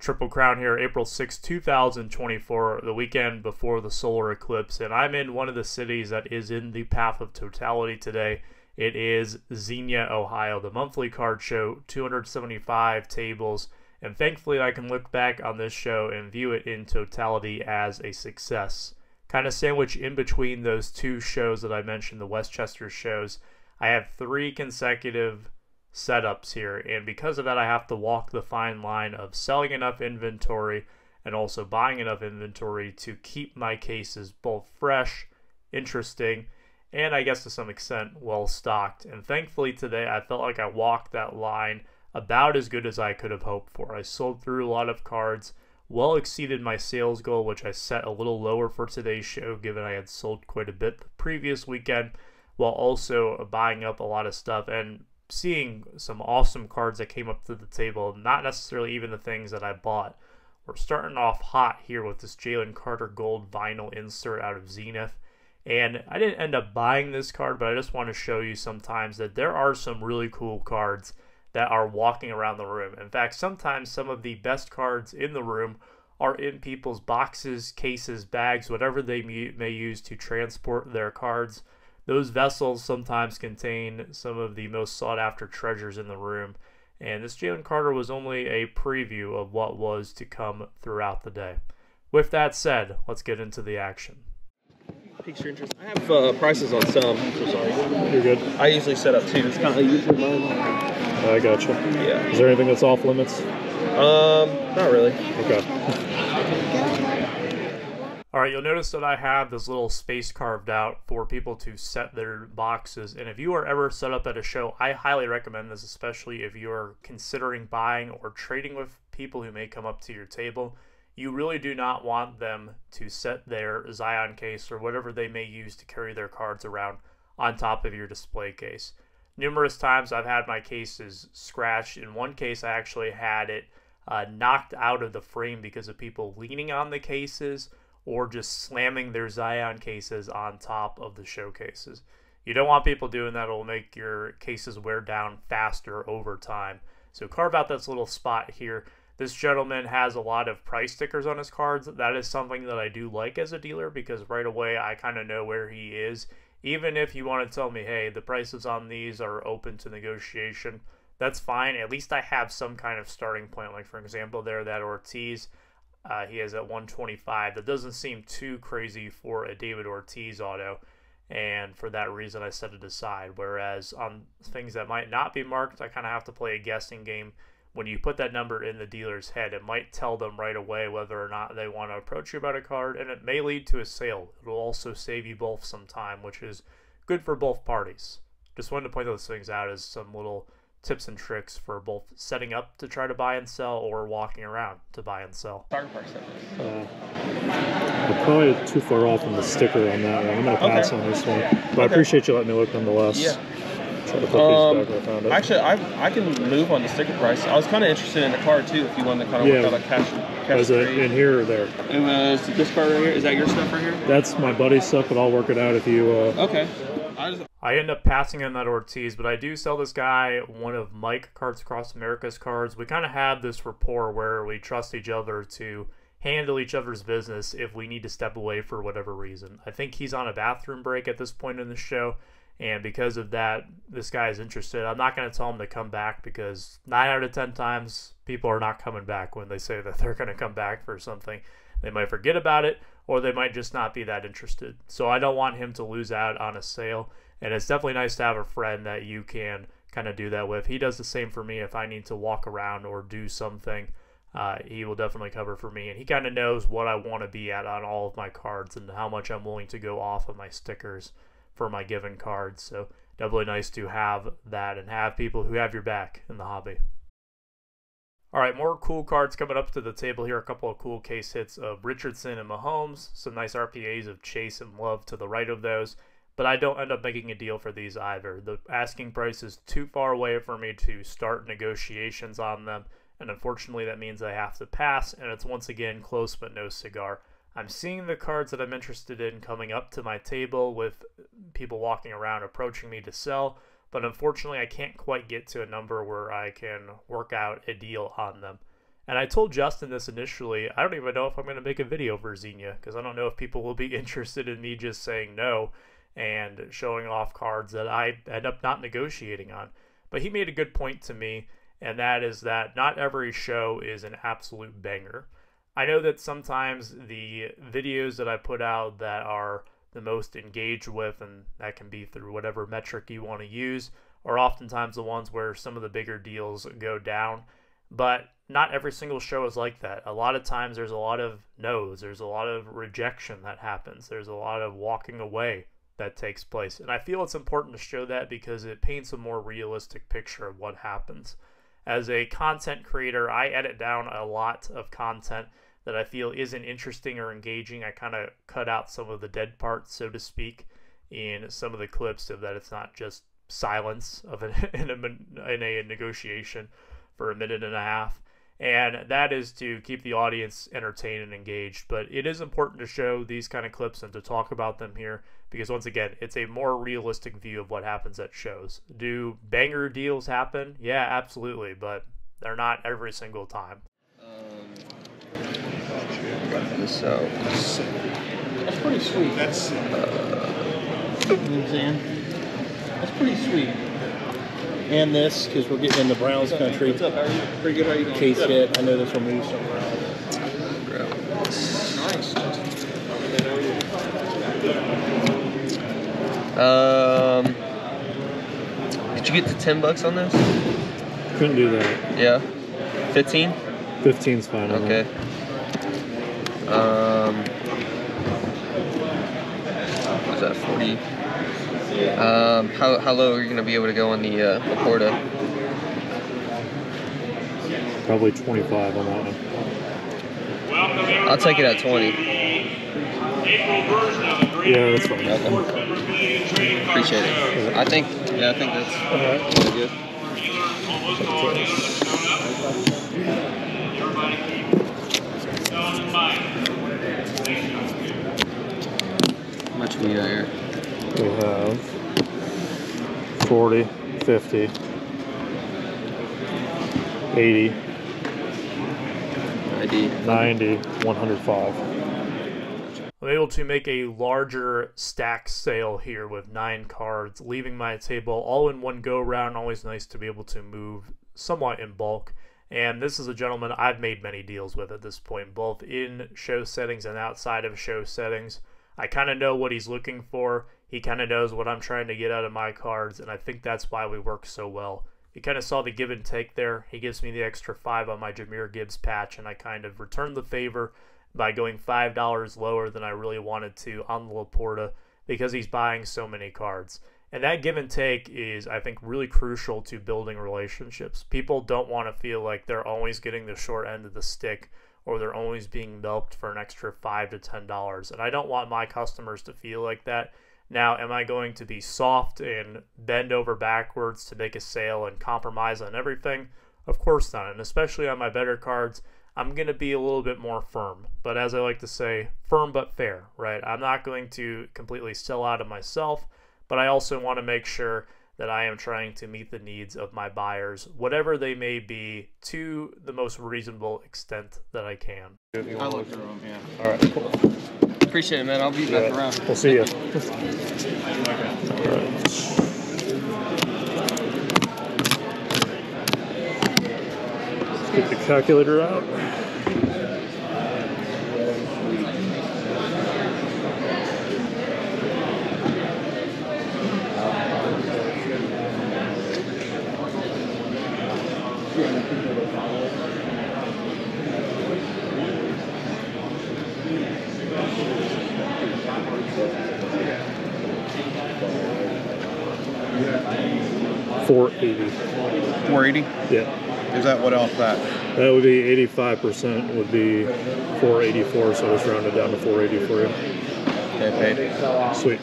Triple Crown here, April 6, 2024, the weekend before the solar eclipse, and I'm in one of the cities that is in the path of totality today. It is Xenia, Ohio, the monthly card show, 275 tables, and thankfully I can look back on this show and view it in totality as a success. Kind of sandwiched in between those two shows that I mentioned, the Westchester shows, I have 3 consecutive setups here, and because of that I have to walk the fine line of selling enough inventory and also buying enough inventory to keep my cases both fresh, interesting, and I guess to some extent well stocked. And thankfully today I felt like I walked that line about as good as I could have hoped for. I sold through a lot of cards, well exceeded my sales goal, which I set a little lower for today's show given I had sold quite a bit the previous weekend, while also buying up a lot of stuff and seeing some awesome cards that came up to the table, not necessarily even the things that I bought. We're starting off hot here with this Jalen Carter gold vinyl insert out of Zenith, and I didn't end up buying this card, but I just want to show you sometimes that there are some really cool cards that are walking around the room. In fact, sometimes some of the best cards in the room are in people's boxes, cases, bags, whatever they may use to transport their cards. Those vessels sometimes contain some of the most sought-after treasures in the room, and this Jalen Carter was only a preview of what was to come throughout the day. With that said, let's get into the action. Piques your interest. I have prices on some. So sorry. You're good. I usually set up 2. It's kind of usually mine. I gotcha. Yeah. Is there anything that's off limits? Not really. Okay. Alright, you'll notice that I have this little space carved out for people to set their boxes, and if you are ever set up at a show, I highly recommend this, especially if you're considering buying or trading with people who may come up to your table. You really do not want them to set their Zion case or whatever they may use to carry their cards around on top of your display case. Numerous times I've had my cases scratched. In one case I actually had it knocked out of the frame because of people leaning on the cases or just slamming their Zion cases on top of the showcases. You don't want people doing that. It will make your cases wear down faster over time. So carve out this little spot here. This gentleman has a lot of price stickers on his cards. That is something that I do like as a dealer because right away I kind of know where he is. Even if you want to tell me, hey, the prices on these are open to negotiation, that's fine. At least I have some kind of starting point. Like for example there, that Ortiz, he is at 125. That doesn't seem too crazy for a David Ortiz auto, and for that reason I set it aside. Whereas on things that might not be marked, I kind of have to play a guessing game. When you put that number in the dealer's head, it might tell them right away whether or not they want to approach you about a card, and it may lead to a sale. It will also save you both some time, which is good for both parties. Just wanted to point those things out as some little tips and tricks for both setting up to try to buy and sell or walking around to buy and sell. I'm probably too far off on the sticker on that one. I'm going to pass on this one, but I appreciate you letting me look nonetheless. Yeah. Try to put these back where I found it. Actually, I can move on the sticker price. I was kind of interested in the card too, if you wanted to kind of work out a cash Was it in here or there? It was this card right here. Is that your stuff right here? That's my buddy's stuff, but I'll work it out if you... Okay. I end up passing in that Ortiz, but I do sell this guy one of Mike Cards Across America's cards. We kind of have this rapport where we trust each other to handle each other's business if we need to step away for whatever reason. I think he's on a bathroom break at this point in the show, and because of that, this guy is interested. I'm not going to tell him to come back because 9 out of 10 times people are not coming back when they say that they're going to come back for something. They might forget about it, or they might just not be that interested. So I don't want him to lose out on a sale. And it's definitely nice to have a friend that you can kind of do that with. He does the same for me if I need to walk around or do something. He will definitely cover for me. And he kind of knows what I want to be at on all of my cards and how much I'm willing to go off of my stickers for my given cards. So definitely nice to have that and have people who have your back in the hobby. Alright, more cool cards coming up to the table here. A couple of cool case hits of Richardson and Mahomes. Some nice RPAs of Chase and Love to the right of those. But I don't end up making a deal for these either. The asking price is too far away for me to start negotiations on them, and unfortunately that means I have to pass, and it's once again close but no cigar. I'm seeing the cards that I'm interested in coming up to my table with people walking around approaching me to sell, but unfortunately I can't quite get to a number where I can work out a deal on them. And I told Justin this initially. I don't even know if I'm going to make a video for Xenia, because I don't know if people will be interested in me just saying no and showing off cards that I end up not negotiating on. But he made a good point to me, and that is that not every show is an absolute banger. I know that sometimes the videos that I put out that are the most engaged with, and that can be through whatever metric you want to use, are oftentimes the ones where some of the bigger deals go down. But not every single show is like that. A lot of times there's a lot of no's, there's a lot of rejection that happens, there's a lot of walking away that takes place. And I feel it's important to show that because it paints a more realistic picture of what happens. As a content creator, I edit down a lot of content that I feel isn't interesting or engaging. I kind of cut out some of the dead parts, so to speak, in some of the clips, so that it's not just silence of in a negotiation for a minute and a half. And that is to keep the audience entertained and engaged. But it is important to show these kind of clips and to talk about them here, because once again, it's a more realistic view of what happens at shows. Do banger deals happen? Yeah, absolutely, but they're not every single time. This out. That's pretty sweet. That's you know what I'm saying? That's pretty sweet. And this, because we're getting into Browns country. What's up? How are you? Pretty good. How are you doing? Case hit. I know this will move somewhere else. Nice. Did you get to $10 on this? Couldn't do that. Yeah. 15? 15's fine. Okay. What's that, 40? How low are you going to be able to go on the Laporta? Probably 25 on that one. I'll take it at 20. Yeah, that's fine. Appreciate it. I think that's good. How much we got here? We have 40, 50, 80, 90, 105. I'm able to make a larger stack sale here with 9 cards, leaving my table all in one go round. Always nice to be able to move somewhat in bulk. And this is a gentleman I've made many deals with at this point, both in show settings and outside of show settings. I kind of know what he's looking for. He kind of knows what I'm trying to get out of my cards, and I think that's why we work so well. You kind of saw the give and take there. He gives me the extra 5 on my Jahmyr Gibbs patch, and I kind of returned the favor by going $5 lower than I really wanted to on the Laporta because he's buying so many cards. And that give and take is, I think, really crucial to building relationships. People don't want to feel like they're always getting the short end of the stick or they're always being milked for an extra $5 to $10. And I don't want my customers to feel like that. Now, am I going to be soft and bend over backwards to make a sale and compromise on everything? Of course not. And especially on my better cards, I'm going to be a little bit more firm. But as I like to say, firm but fair, right? I'm not going to completely sell out of myself, but I also want to make sure that I am trying to meet the needs of my buyers, whatever they may be, to the most reasonable extent that I can. I look through them, yeah. All right, cool. Appreciate it, man. I'll be back around. We'll see you. Get the calculator out. $480. 480? Yeah. Is that what off that? That would be 85% would be 484, so it's rounded down to 480 for you. Okay, paid. Sweet.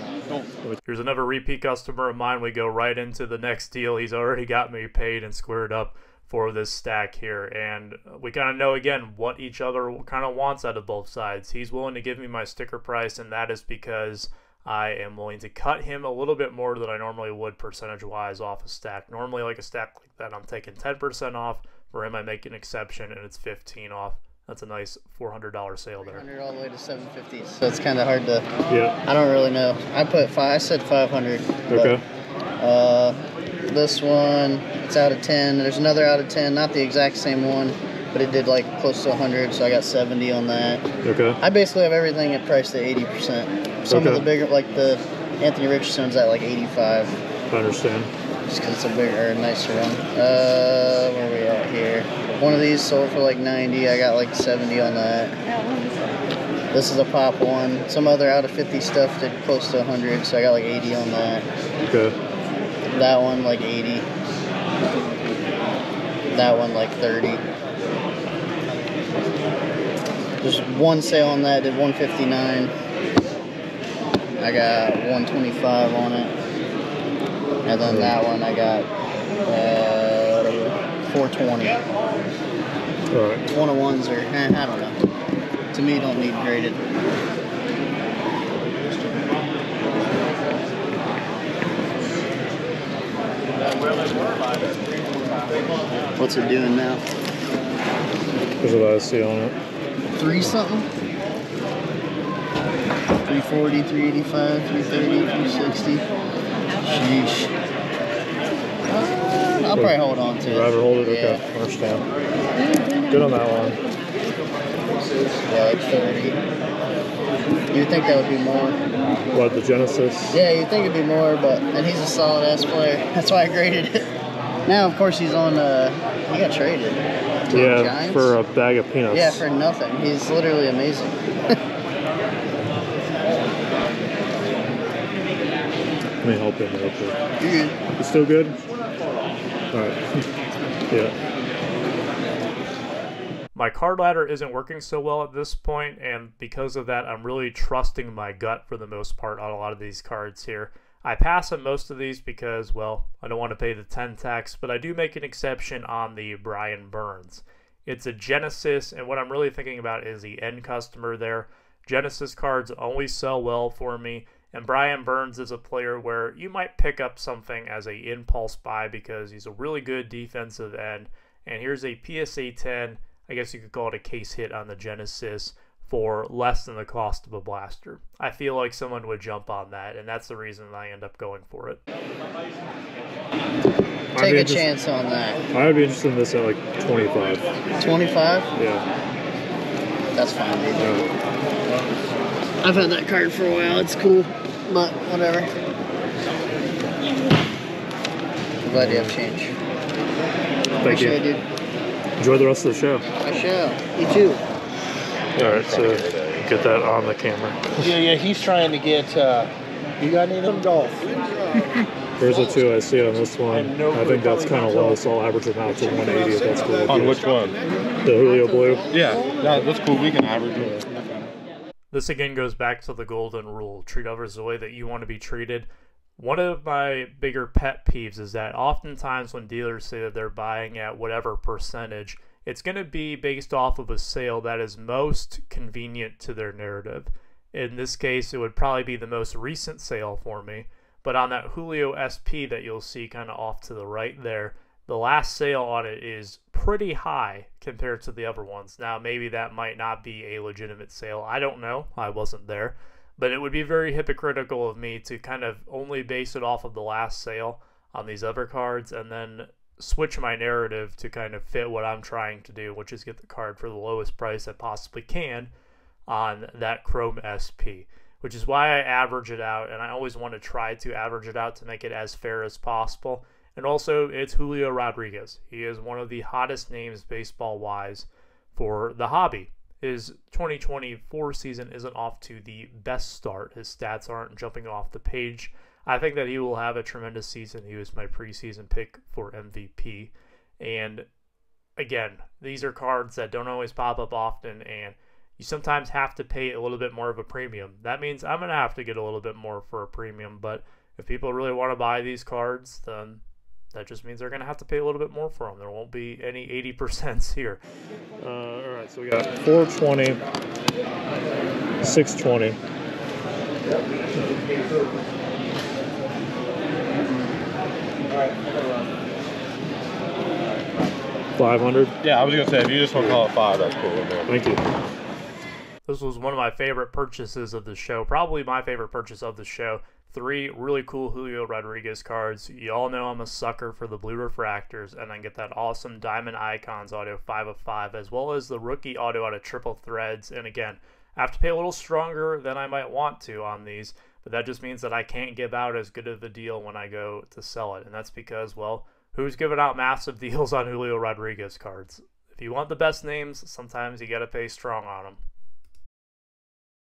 Here's another repeat customer of mine. We go right into the next deal. He's already got me paid and squared up for this stack here, and we kind of know again what each other kind of wants out of both sides. He's willing to give me my sticker price, and that is because I am willing to cut him a little bit more than I normally would percentage wise off a stack. Normally, like a stack like that, I'm taking 10% off. For him, I make an exception, and it's 15 off. That's a nice $400 sale there. 100 all the way to 750. So it's kind of hard to. Yeah. I don't really know. I said 500. Okay. This one, it's out of 10. There's another out of 10, not the exact same one, but it did like close to 100, so I got 70 on that. Okay. I basically have everything at priced at 80%. Some of the bigger, like the Anthony Richardson's at like 85. I understand. Just because it's a bigger, nicer one. Where are we at here? One of these sold for like 90. I got like 70 on that. This is a pop one. Some other out of 50 stuff did close to 100, so I got like 80 on that. Okay. That one like 80. That one like 30. Just one sale on that did 159. I got 125 on it. And then that one I got 420. All right. 101s are, I don't know. To me, don't need graded. What's it doing now? Here's what I see on it. 3 something? 340, 385, 330, 360. Sheesh. I'll probably hold on to it. Rather hold it? Yeah. Okay, I understand. Good on that one. Yeah, like 30. You'd think that would be more. What, the Genesis? Yeah, you'd think it'd be more, and he's a solid ass player. That's why I graded it. Now, of course, he's on, he got traded. Yeah, Giants? for a bag of peanuts. Yeah, for nothing. He's literally amazing. Let me help him real quick. You're good. You still good? Alright. Yeah. My card ladder isn't working so well at this point, and because of that, I'm really trusting my gut for the most part on a lot of these cards here. I pass on most of these because, well, I don't want to pay the 10 tax, but I do make an exception on the Brian Burns. It's a Genesis, and what I'm really thinking about is the end customer there. Genesis cards always sell well for me, and Brian Burns is a player where you might pick up something as a impulse buy because he's a really good defensive end. And here's a PSA 10, I guess you could call it a case hit on the Genesis, for less than the cost of a blaster. I feel like someone would jump on that, and that's the reason I end up going for it. Take a chance on that. I would be interested in this at like 25. 25? Yeah. That's fine, dude. I've had that card for a while. It's cool, but whatever. I'm glad you have change. Thank you. Dude. Enjoy the rest of the show. I shall. You too. Alright, so get that on the camera. Yeah, he's trying to get, you got any of them golf? Here's the 2 I see on this one. I think that's kind of low, so I'll average them out to 180 if that's cool. On which one? The Julio Blue? Yeah, that's cool. We can average it. This again goes back to the golden rule. Treat others the way that you want to be treated. One of my bigger pet peeves is that oftentimes when dealers say that they're buying at whatever percentage, it's going to be based off of a sale that is most convenient to their narrative. In this case, it would probably be the most recent sale for me. But on that Julio SP that you'll see kind of off to the right there, the last sale on it is pretty high compared to the other ones. Now, maybe that might not be a legitimate sale. I don't know. I wasn't there. But it would be very hypocritical of me to kind of only base it off of the last sale on these other cards and then switch my narrative to kind of fit what I'm trying to do, which is get the card for the lowest price I possibly can on that Chrome SP, which is why I average it out, and I always want to try to average it out to make it as fair as possible. And also, it's Julio Rodriguez. He is one of the hottest names baseball-wise for the hobby. His 2024 season isn't off to the best start. His stats aren't jumping off the page. I think that he will have a tremendous season. He was my preseason pick for MVP. And again, these are cards that don't always pop up often, and you sometimes have to pay a little bit more of a premium. That means I'm going to have to get a little bit more for a premium, but if people really want to buy these cards, then that just means they're going to have to pay a little bit more for them. There won't be any 80% here. All right, so we got 420, 620. 500? Yeah, I was gonna say if you just want to call it 5, that's cool. Man. Thank you. This was one of my favorite purchases of the show, probably my favorite purchase of the show. 3 really cool Julio Rodriguez cards. You all know I'm a sucker for the blue refractors, and I get that awesome Diamond Icons auto 5 of 5, as well as the rookie auto out of Triple Threads. And again, I have to pay a little stronger than I might want to on these, but that just means that I can't give out as good of a deal when I go to sell it. And that's because, well, who's giving out massive deals on Julio Rodriguez cards? If you want the best names, sometimes you got to pay strong on them.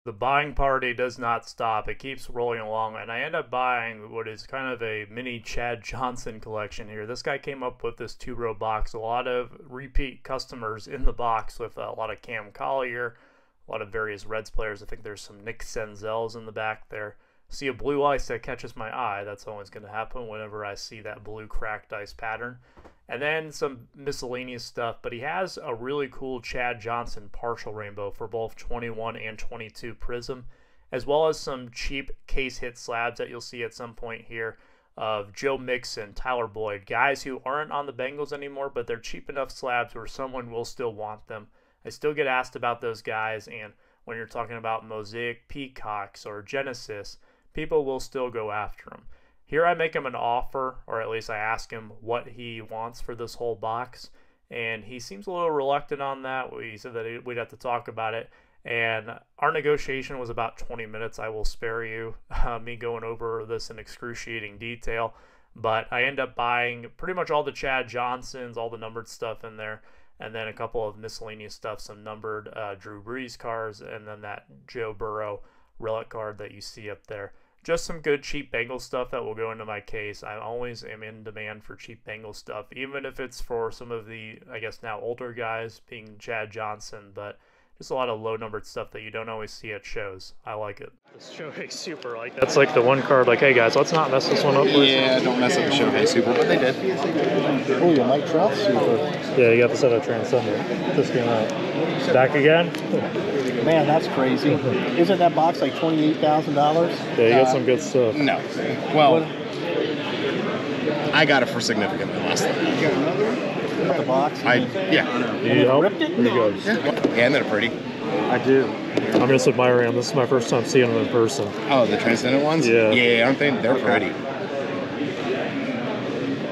The buying party does not stop. It keeps rolling along, and I end up buying what is kind of a mini Chad Johnson collection here. This guy came up with this 2-row box. A lot of repeat customers in the box with a lot of Cam Collier, a lot of various Reds players. I think there's some Nick Senzels in the back there. See a blue ice that catches my eye. That's always going to happen whenever I see that blue cracked ice pattern. And then some miscellaneous stuff, but he has a really cool Chad Johnson partial rainbow for both 21 and 22 Prism, as well as some cheap case hit slabs that you'll see at some point here of Joe Mixon, Tyler Boyd, guys who aren't on the Bengals anymore, but they're cheap enough slabs where someone will still want them. I still get asked about those guys, and when you're talking about Mosaic Peacocks or Genesis, people will still go after them. Here I make him an offer, or at least I ask him what he wants for this whole box, and he seems a little reluctant on that. He said that we'd have to talk about it, and our negotiation was about 20 minutes. I will spare you me going over this in excruciating detail, but I end up buying pretty much all the Chad Johnsons, all the numbered stuff in there, and then a couple of miscellaneous stuff, some numbered Drew Brees cards, and then that Joe Burrow relic card that you see up there. Just some good cheap Bengals stuff that will go into my case. I always am in demand for cheap Bengals stuff, even if it's for some of the, I guess now older guys, being Chad Johnson, but just a lot of low-numbered stuff that you don't always see at shows. I like it. This Shohei Super, like that's like the one card, like, hey guys, let's not mess this one up. Yeah, don't mess up the Shohei Super, but they did. Oh, your Mike Trout Super. Yeah, you got this other Transcendent. This came out. Back again? Man, that's crazy. Isn't that box like $28,000? Yeah, you got some good stuff. No. Well, I got it for significantly less than that. You got another one? The box? Yeah. You need help? Ripped it? Pretty good. Yeah, and they're pretty. I do. I'm just admiring them. This is my first time seeing them in person. Oh, the Transcendent ones? Yeah. Yeah, aren't they? They're pretty.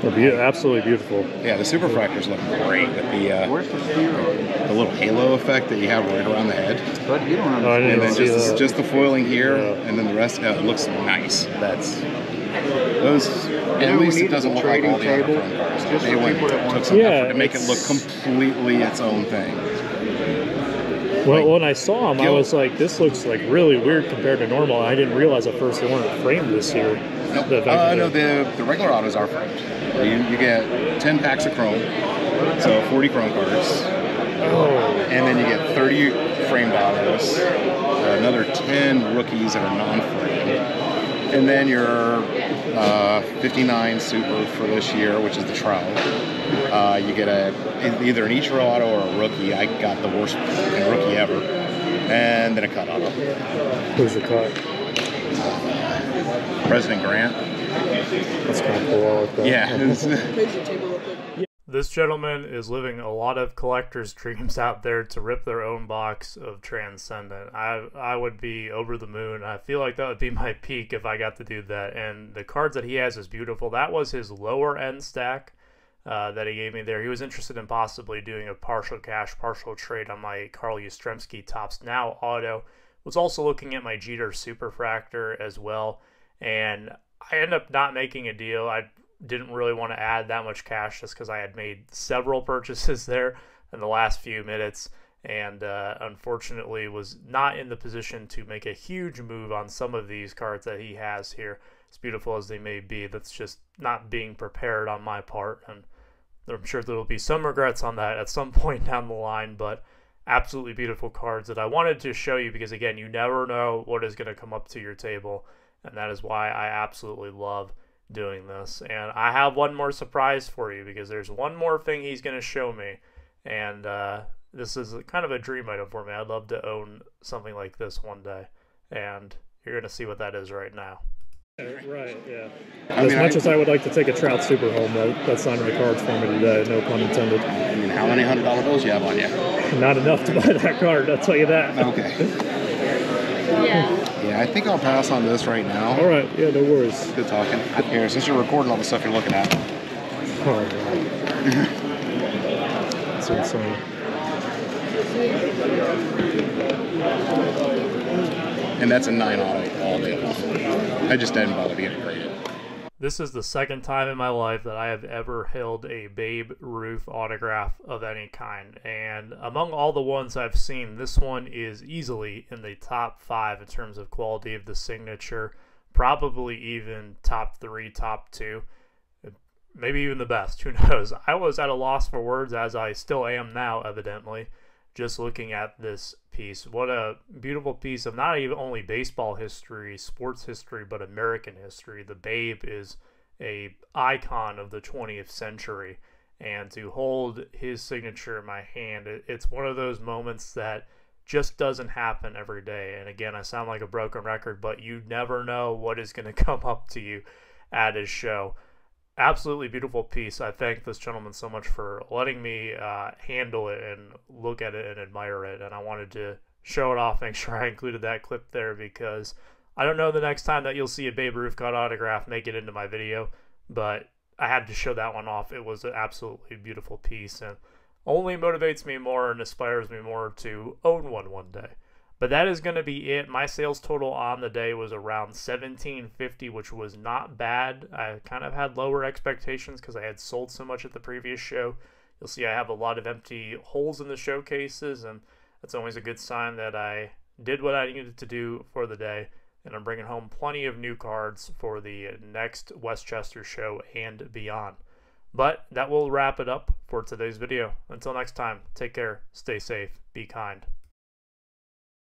They're absolutely beautiful. Yeah, the Super Fractors look great with the little halo effect that you have right around the head. But you don't Oh, I didn't And even then see just, that. just the foiling here, Yeah. and then the rest, it looks nice. At least it doesn't look like all the other Chrome cards. They took some effort to make it look completely its own thing. Well, when I saw them, I was like, this looks like really weird compared to normal. I didn't realize at first they weren't framed this year. No, the regular autos are framed. You get 10 packs of Chrome, so 40 Chrome cards. Oh. And then you get 30 framed autos, another 10 rookies that are non-framed. And then your 59 Super for this year, which is the trial. You get either an Ichiro auto or a rookie. I got the worst rookie ever. And then a cut auto. Who's the cut? President Grant. That's kind of cool. I like that. Yeah. This gentleman is living a lot of collectors' dreams out there to rip their own box of Transcendent. I would be over the moon. I feel like that would be my peak if I got to do that. And the cards that he has is beautiful. That was his lower end stack that he gave me there. He was interested in possibly doing a partial cash, partial trade on my Carl Yastrzemski Topps Now auto. Was also looking at my Jeter Superfractor as well. And I ended up not making a deal. I didn't really want to add that much cash just because I had made several purchases there in the last few minutes, and unfortunately was not in the position to make a huge move on some of these cards that he has here, as beautiful as they may be. That's just not being prepared on my part, and I'm sure there will be some regrets on that at some point down the line, but absolutely beautiful cards that I wanted to show you because, again, you never know what is going to come up to your table, and that is why I absolutely love doing this. And I have one more surprise for you because there's one more thing he's going to show me, and this is kind of a dream item for me. I'd love to own something like this one day, and you're going to see what that is right now. Right, yeah. As much as I would like to take a Trout Super home, that's not in the cards for me today, no pun intended. I mean, how many $100 bills you have on you? Not enough to buy that card, I'll tell you that. Okay. Yeah, I think I'll pass on this right now. All right, yeah, no worries. Good talking. Here, since you're recording all the stuff you're looking at. Oh, that's insane. And that's a 9 auto all day long. I just didn't bother to get it graded. This is the second time in my life that I have ever held a Babe Ruth autograph of any kind. And among all the ones I've seen, this one is easily in the top 5 in terms of quality of the signature. Probably even top 3, top 2. Maybe even the best. Who knows? I was at a loss for words, as I still am now, evidently, just looking at this piece. What a beautiful piece of not even only baseball history, sports history, but American history. The Babe is a icon of the 20th century, and to hold his signature in my hand, it's one of those moments that just doesn't happen every day. And again, I sound like a broken record, but you never know what is going to come up to you at his show. Absolutely beautiful piece. I thank this gentleman so much for letting me handle it and look at it and admire it. And I wanted to show it off, make sure I included that clip there, because I don't know the next time that you'll see a Babe Ruth cut autograph make it into my video, but I had to show that one off. It was an absolutely beautiful piece and only motivates me more and inspires me more to own one day. But that is going to be it. My sales total on the day was around $1,750, which was not bad. I kind of had lower expectations because I had sold so much at the previous show. You'll see I have a lot of empty holes in the showcases, and that's always a good sign that I did what I needed to do for the day. And I'm bringing home plenty of new cards for the next Westchester show and beyond. But that will wrap it up for today's video. Until next time, take care, stay safe, be kind.